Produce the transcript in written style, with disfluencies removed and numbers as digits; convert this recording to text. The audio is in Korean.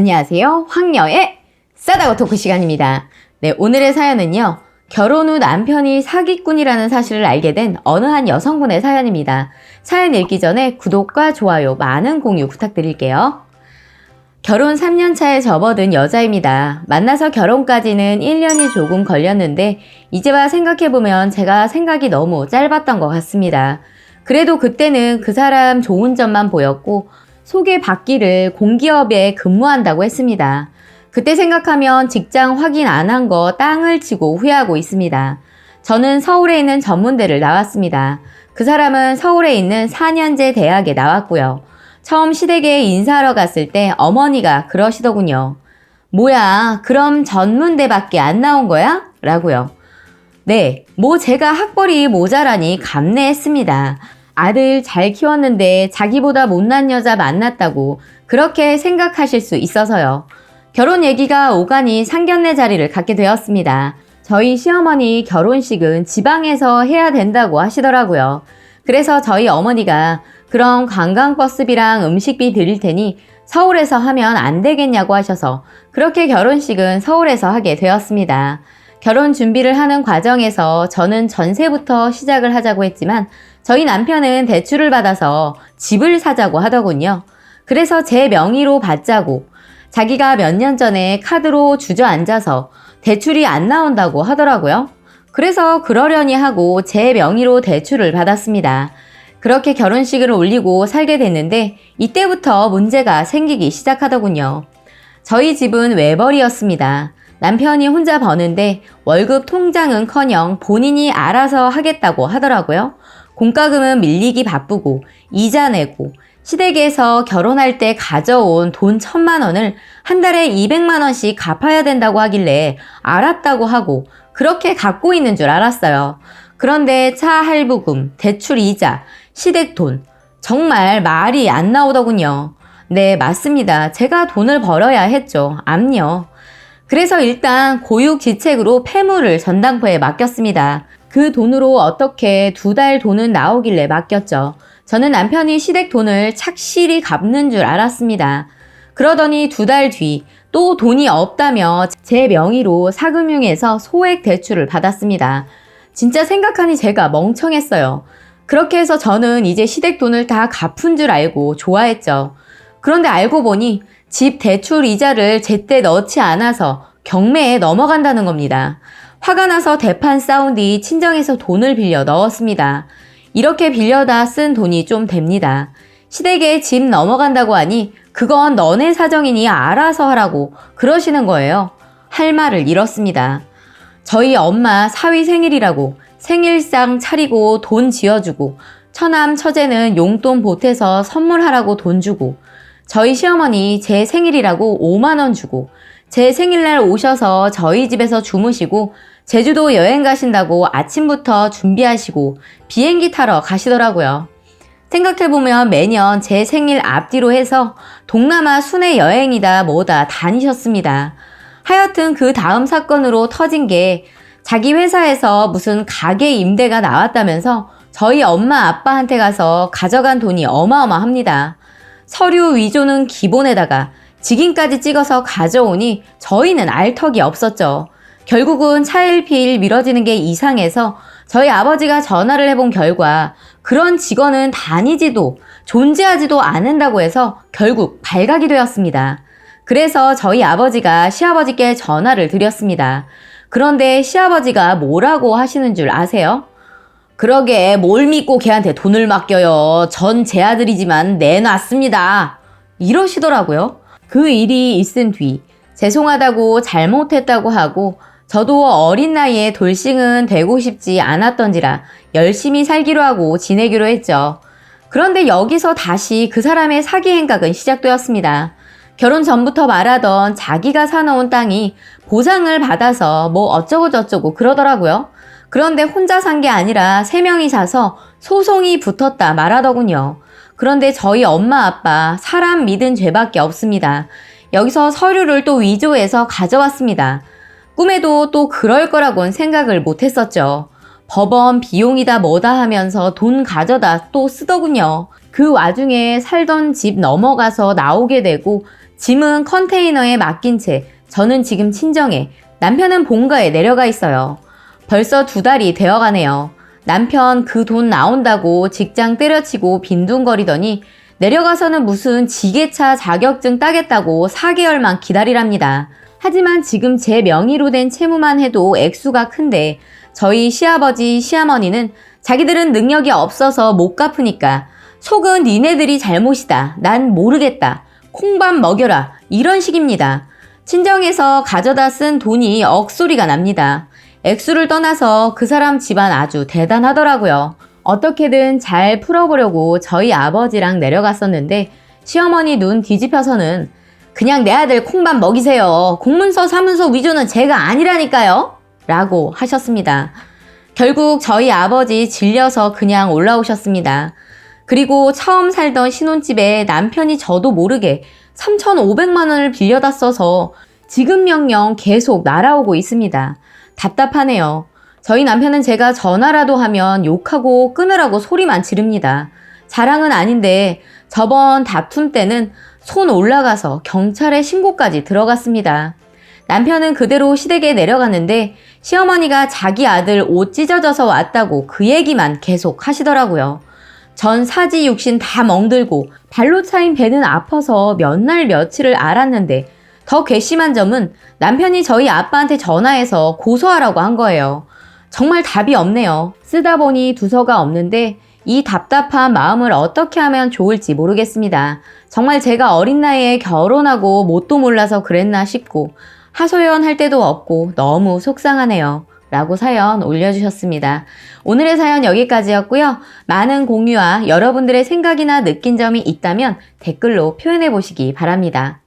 안녕하세요. 황녀의 싸다고 토크 시간입니다. 네, 오늘의 사연은요. 결혼 후 남편이 사기꾼이라는 사실을 알게 된 어느 한 여성분의 사연입니다. 사연 읽기 전에 구독과 좋아요, 많은 공유 부탁드릴게요. 결혼 3년 차에 접어든 여자입니다. 만나서 결혼까지는 1년이 조금 걸렸는데 이제 와 생각해보면 제가 생각이 너무 짧았던 것 같습니다. 그래도 그때는 그 사람 좋은 점만 보였고 소개받기를 공기업에 근무한다고 했습니다. 그때 생각하면 직장 확인 안 한 거 땅을 치고 후회하고 있습니다. 저는 서울에 있는 전문대를 나왔습니다. 그 사람은 서울에 있는 4년제 대학에 나왔고요. 처음 시댁에 인사하러 갔을 때 어머니가 그러시더군요. 뭐야, 그럼 전문대밖에 안 나온 거야? 라고요. 네, 제가 학벌이 모자라니 감내했습니다. 아들 잘 키웠는데 자기보다 못난 여자 만났다고 그렇게 생각하실 수 있어서요. 결혼 얘기가 오가니 상견례 자리를 갖게 되었습니다. 저희 시어머니 결혼식은 지방에서 해야 된다고 하시더라고요. 그래서 저희 어머니가 그럼 관광버스비랑 음식비 드릴 테니 서울에서 하면 안 되겠냐고 하셔서 그렇게 결혼식은 서울에서 하게 되었습니다. 결혼 준비를 하는 과정에서 저는 전세부터 시작을 하자고 했지만 저희 남편은 대출을 받아서 집을 사자고 하더군요. 그래서 제 명의로 받자고 자기가 몇 년 전에 카드로 주저앉아서 대출이 안 나온다고 하더라고요. 그래서 그러려니 하고 제 명의로 대출을 받았습니다. 그렇게 결혼식을 올리고 살게 됐는데 이때부터 문제가 생기기 시작하더군요. 저희 집은 외벌이였습니다. 남편이 혼자 버는데 월급 통장은커녕 본인이 알아서 하겠다고 하더라고요. 공과금은 밀리기 바쁘고 이자 내고 시댁에서 결혼할 때 가져온 돈 1,000만 원을 한 달에 200만 원씩 갚아야 된다고 하길래 알았다고 하고 그렇게 갖고 있는 줄 알았어요. 그런데 차 할부금, 대출 이자, 시댁 돈 정말 말이 안 나오더군요. 네, 맞습니다. 제가 돈을 벌어야 했죠. 암요. 그래서 일단 고육지책으로 폐물을 전당포에 맡겼습니다. 그 돈으로 어떻게 2달 돈은 나오길래 맡겼죠. 저는 남편이 시댁 돈을 착실히 갚는 줄 알았습니다. 그러더니 2달 뒤 또 돈이 없다며 제 명의로 사금융에서 소액 대출을 받았습니다. 진짜 생각하니 제가 멍청했어요. 그렇게 해서 저는 이제 시댁 돈을 다 갚은 줄 알고 좋아했죠. 그런데 알고 보니 집 대출 이자를 제때 넣지 않아서 경매에 넘어간다는 겁니다. 화가 나서 대판 싸운 뒤 친정에서 돈을 빌려 넣었습니다. 이렇게 빌려다 쓴 돈이 좀 됩니다. 시댁에 집 넘어간다고 하니 그건 너네 사정이니 알아서 하라고 그러시는 거예요. 할 말을 잃었습니다. 저희 엄마 사위 생일이라고 생일상 차리고 돈 지어주고 처남 처제는 용돈 보태서 선물하라고 돈 주고 저희 시어머니 제 생일이라고 5만 원 주고 제 생일날 오셔서 저희 집에서 주무시고 제주도 여행 가신다고 아침부터 준비하시고 비행기 타러 가시더라고요. 생각해보면 매년 제 생일 앞뒤로 해서 동남아 순회 여행이다 뭐다 다니셨습니다. 하여튼 그 다음 사건으로 터진 게 자기 회사에서 무슨 가게 임대가 나왔다면서 저희 엄마 아빠한테 가서 가져간 돈이 어마어마합니다. 서류 위조는 기본에다가 직인까지 찍어서 가져오니 저희는 알 턱이 없었죠. 결국은 차일피일 미뤄지는 게 이상해서 저희 아버지가 전화를 해본 결과 그런 직원은 다니지도 존재하지도 않는다고 해서 결국 발각이 되었습니다. 그래서 저희 아버지가 시아버지께 전화를 드렸습니다. 그런데 시아버지가 뭐라고 하시는 줄 아세요? 그러게 뭘 믿고 걔한테 돈을 맡겨요. 전 제 아들이지만 내놨습니다. 이러시더라고요. 그 일이 있은 뒤 죄송하다고 잘못했다고 하고 저도 어린 나이에 돌싱은 되고 싶지 않았던지라 열심히 살기로 하고 지내기로 했죠. 그런데 여기서 다시 그 사람의 사기 행각은 시작되었습니다. 결혼 전부터 말하던 자기가 사놓은 땅이 보상을 받아서 뭐 어쩌고저쩌고 그러더라고요. 그런데 혼자 산 게 아니라 3명이 사서 소송이 붙었다 말하더군요. 그런데 저희 엄마 아빠 사람 믿은 죄밖에 없습니다. 여기서 서류를 또 위조해서 가져왔습니다. 꿈에도 또 그럴 거라고는 생각을 못했었죠. 법원 비용이다 뭐다 하면서 돈 가져다 또 쓰더군요. 그 와중에 살던 집 넘어가서 나오게 되고 짐은 컨테이너에 맡긴 채 저는 지금 친정에, 남편은 본가에 내려가 있어요. 벌써 2달이 되어가네요. 남편 그 돈 나온다고 직장 때려치고 빈둥거리더니 내려가서는 무슨 지게차 자격증 따겠다고 4개월만 기다리랍니다. 하지만 지금 제 명의로 된 채무만 해도 액수가 큰데 저희 시아버지, 시어머니는 자기들은 능력이 없어서 못 갚으니까 속은 니네들이 잘못이다. 난 모르겠다. 콩밥 먹여라. 이런 식입니다. 친정에서 가져다 쓴 돈이 억소리가 납니다. 액수를 떠나서 그 사람 집안 아주 대단하더라고요. 어떻게든 잘 풀어보려고 저희 아버지랑 내려갔었는데 시어머니 눈 뒤집혀서는 그냥 내 아들 콩밥 먹이세요. 공문서 사문서 위조는 제가 아니라니까요. 라고 하셨습니다. 결국 저희 아버지 질려서 그냥 올라오셨습니다. 그리고 처음 살던 신혼집에 남편이 저도 모르게 3,500만 원을 빌려다 써서 지급 명령 계속 날아오고 있습니다. 답답하네요. 저희 남편은 제가 전화라도 하면 욕하고 끊으라고 소리만 지릅니다. 자랑은 아닌데 저번 다툼 때는 손 올라가서 경찰에 신고까지 들어갔습니다. 남편은 그대로 시댁에 내려갔는데 시어머니가 자기 아들 옷 찢어져서 왔다고 그 얘기만 계속 하시더라고요. 전 사지 육신 다 멍들고 발로 차인 배는 아파서 몇 날 며칠을 앓았는데 더 괘씸한 점은 남편이 저희 아빠한테 전화해서 고소하라고 한 거예요. 정말 답이 없네요. 쓰다 보니 두서가 없는데 이 답답한 마음을 어떻게 하면 좋을지 모르겠습니다. 정말 제가 어린 나이에 결혼하고 뭣도 몰라서 그랬나 싶고 하소연할 데도 없고 너무 속상하네요. 라고 사연 올려주셨습니다. 오늘의 사연 여기까지였고요. 많은 공유와 여러분들의 생각이나 느낀 점이 있다면 댓글로 표현해 보시기 바랍니다.